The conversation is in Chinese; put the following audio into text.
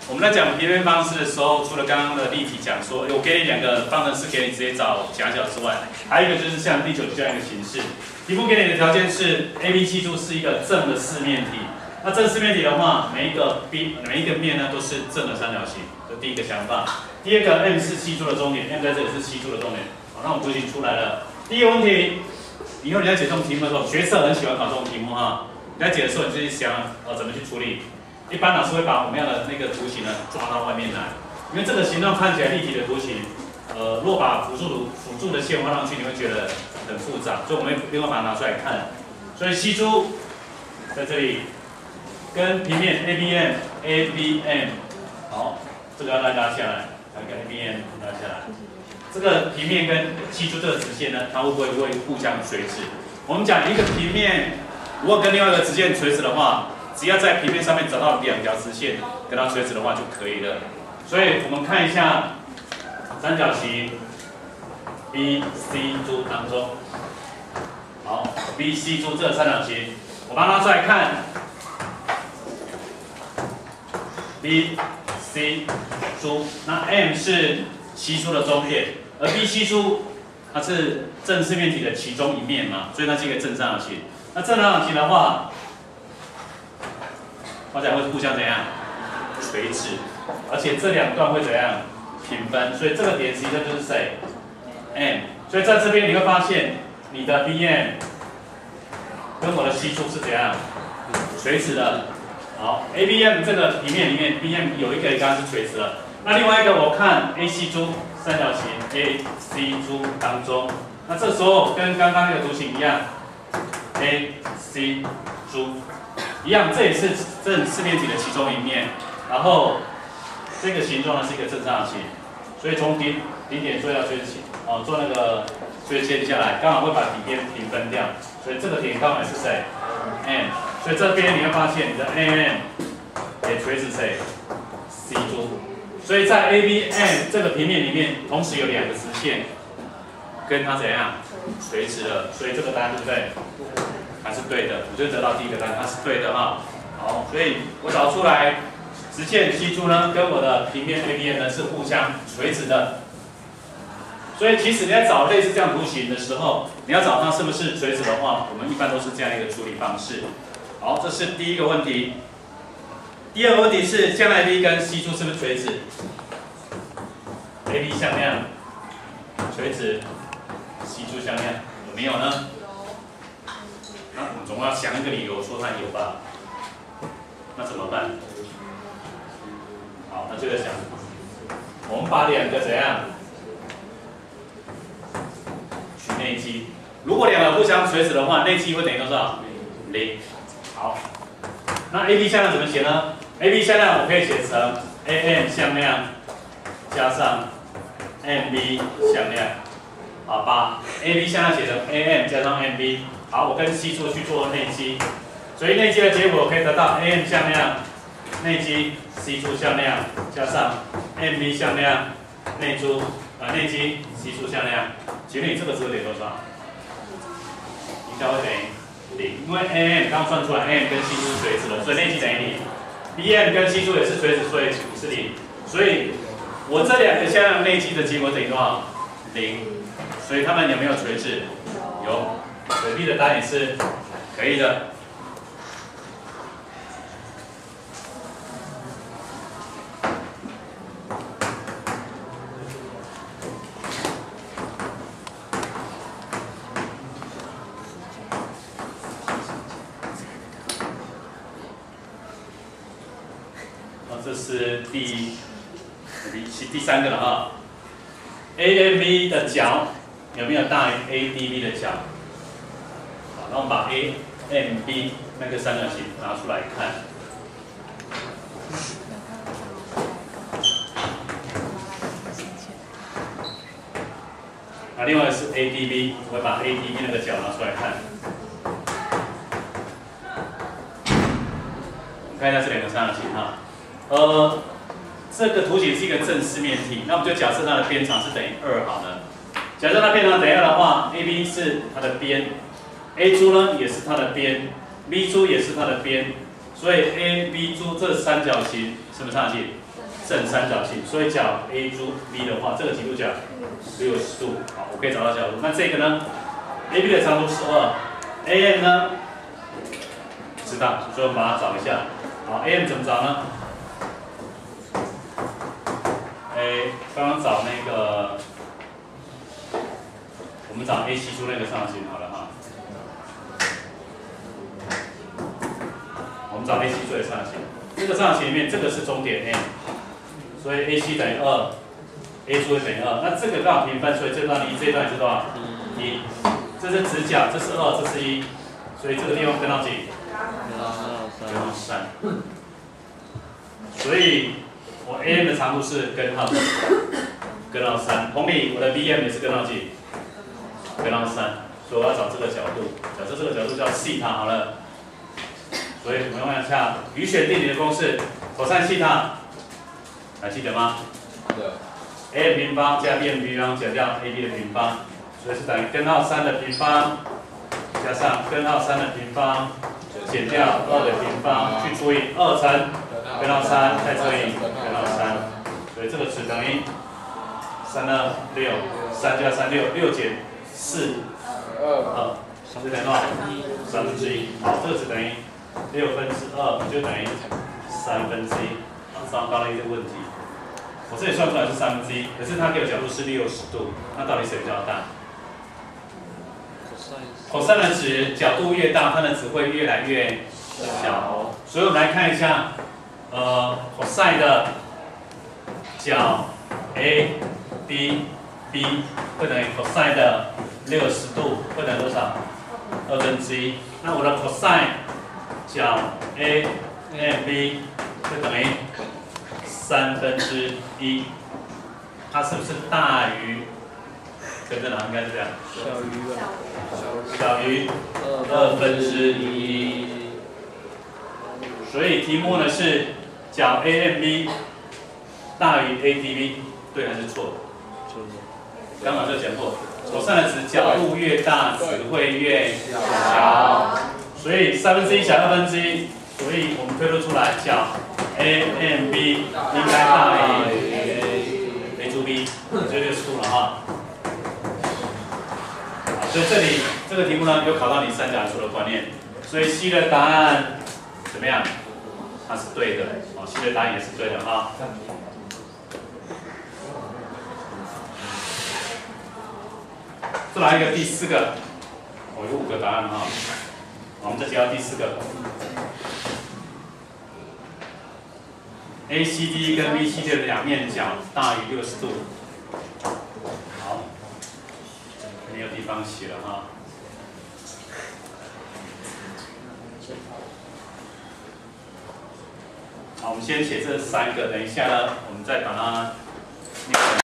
我们在讲平面方式的时候，除了刚刚的例题讲说，我给你两个方程式，给你直接找夹角之外，还有一个就是像第9题这样一个形式。题目给你的条件是 AB 系数是一个正的四面体。那正四面体的话，每一个面呢都是正的三角形，这第一个想法。第二个 M 是系数的终点 ，M 在这里是系数的终点。好，那我们图形出来了。第一个问题，以后你在解这种题目的时候，学测很喜欢考这种题目哈。你在解的时候，你自己想怎么去处理。一般老师会把我们要的那个图形呢抓到外面来，因为这个形状看起来立体的图形，如果把辅助的线画上去，你会觉得很复杂，所以我们另外把它拿出来看。所以西珠在这里跟平面 ABM， 好，这个要拉下来，来跟 ABM 拉下来。这个平面跟西珠这个直线呢，它会不会互相垂直？我们讲一个平面如果跟另外一个直线垂直的话，只要在平面上面找到两条直线跟它垂直的话就可以了。所以我们看一下三角形 BC 当中，好 ，BC 这三角形，我把它拿出来看 BC 那 M 是西的中点，而 BC 它是正四面体的其中一面嘛，所以它是一个正三角形。那正三角形的话，画起来会互相怎样？垂直，而且这两段会怎样？平分，所以这个点实际上就是谁 ？M。所以在这边你会发现，你的 BM 跟我的西数是怎样？垂直的。好 ，ABM 这个平面里面 ，BM 有一个刚刚是垂直的，那另外一个我看 AC 三角形 AC 当中，那这时候跟刚刚那个图形一样 ，AC 一样，这也是正四面体的其中一面，然后这个形状呢是一个正三角形，所以从顶点做到垂直线，做那个垂直线下来，刚好会把底边平分掉，所以这个点刚好也是谁 ？M， 所以这边你会发现你的 AM 也垂直谁 ？C 所以在 ABM 这个平面里面，同时有两个直线跟它怎样垂直了，所以这个答案对不对？还是对的，我就得到第一个答案，它是对的哈。好，所以我找出来直线西珠呢，跟我的平面 ABM 呢是互相垂直的。所以其实你在找类似这样图形的时候，你要找它是不是垂直的话，我们一般都是这样一个处理方式。好，这是第一个问题。第二个问题是，将来 AB 跟西珠是不是垂直 ？AB 向量垂直，西珠向量有没有呢？那我们总要想一个理由说它有吧？那怎么办？好，那就在想，我们把两个怎样取内积？如果两个互相垂直的话，内积会等于多少？0。好，那 AB 向量怎么写呢 ？AB 向量我可以写成 AM 向量加上 MB 向量，好，把 AB 向量写成 AM 加上 MB。好，我跟西珠去做内积，所以内积的结果可以得到 AM 向量内积西珠向量加上 MB 向量内积西珠向量，请问你这个值会等于多少？应该会等于0，因为 AM 刚算出来 AM 跟西珠是垂直的，所以内积等于0。BM 跟西珠也是垂直，所以是0。所以我这两个向量内积的结果等于多少？0。所以它们有没有垂直？有。所以 B 的答案也是可以的。这是第三个了啊。AMB 的角有没有大于 ADB 的角？那我们把 AMB 那个三角形拿出来看。那另外是 ADB， 我会把 ADB 那个角拿出来看。我们看一下这两个三角形哈。这个图形是一个正四面体，那我们就假设它的边长是等于2好了。假设它边长等于2的话 ，AB 是它的边。A 珠呢也是它的边 ，B 珠也是它的边，所以 A、B 珠这三角形什么三角形？正三角形，所以角 A 柱 B 的话，这个几度角？60度。好，我可以找到角度。那这个呢 ？AB 的长度是2，AM 呢？不知道，所以我们把它找一下。好 ，AM 怎么找呢？刚刚找那个，我们找 AC 柱那个三角形好了哈。我们找 AC 柱的三角形，这个三角形里面这个是中点 A， 所以 AC 等于2，A 柱等于2。那这个刚好平分，所以这段离这段是多少？1。这是直角，这是2，这是1，所以这个地方跟到几？跟到3。所以我 AM 的长度是根号3，同理我的 BM 也是根号几？根号3，所以我要找这个角度，假设这个角度叫西塔好了。所以我们用一下余弦定理的公式 ，cos 西塔，还记得吗？对。AM 平方加 BM 平方减掉 AB 的平方，所以是等于根号3的平方加上根号3的平方减掉2的平方，去除以2乘根号3，再除以根号3，所以这个值等于326，3加36，6减4，2，是等于多少？1/3。好，这个值等于2/6，就等于1/3。好，糟糕了一个问题，我这里算出来是1/3，可是它给的角度是60度，那到底谁比较大？cos 的值角度越大，它的值会越来越小。所以我们来看一下，cos 的角 ADB 会等于 cos 的60度会等于多少？1/2。那我的 cos 角 AMB 会等于1/3，它是不是大于？跟着哪应该是这样？小于1/2。所以题目呢是角 AMB 大于 ADB， 对还是错？刚刚就讲过，cos的值角度越大，值会越小。所以1/3小2/1，所以我们推论出来角 AMB 应该大于 A 柱 B， 就60度了哈。所以这里这个题目呢，有考到你三角函数的观念，所以 C 的答案怎么样？它是对的，哦 ，C 的答案也是对的哈。再来一个第4个，有5个答案哈，我们再接到第4个 ，ACD 跟 BCD 的两面角大于60度。好。没有地方写了哈。好，我们先写这3个，等一下呢，我们再把它念。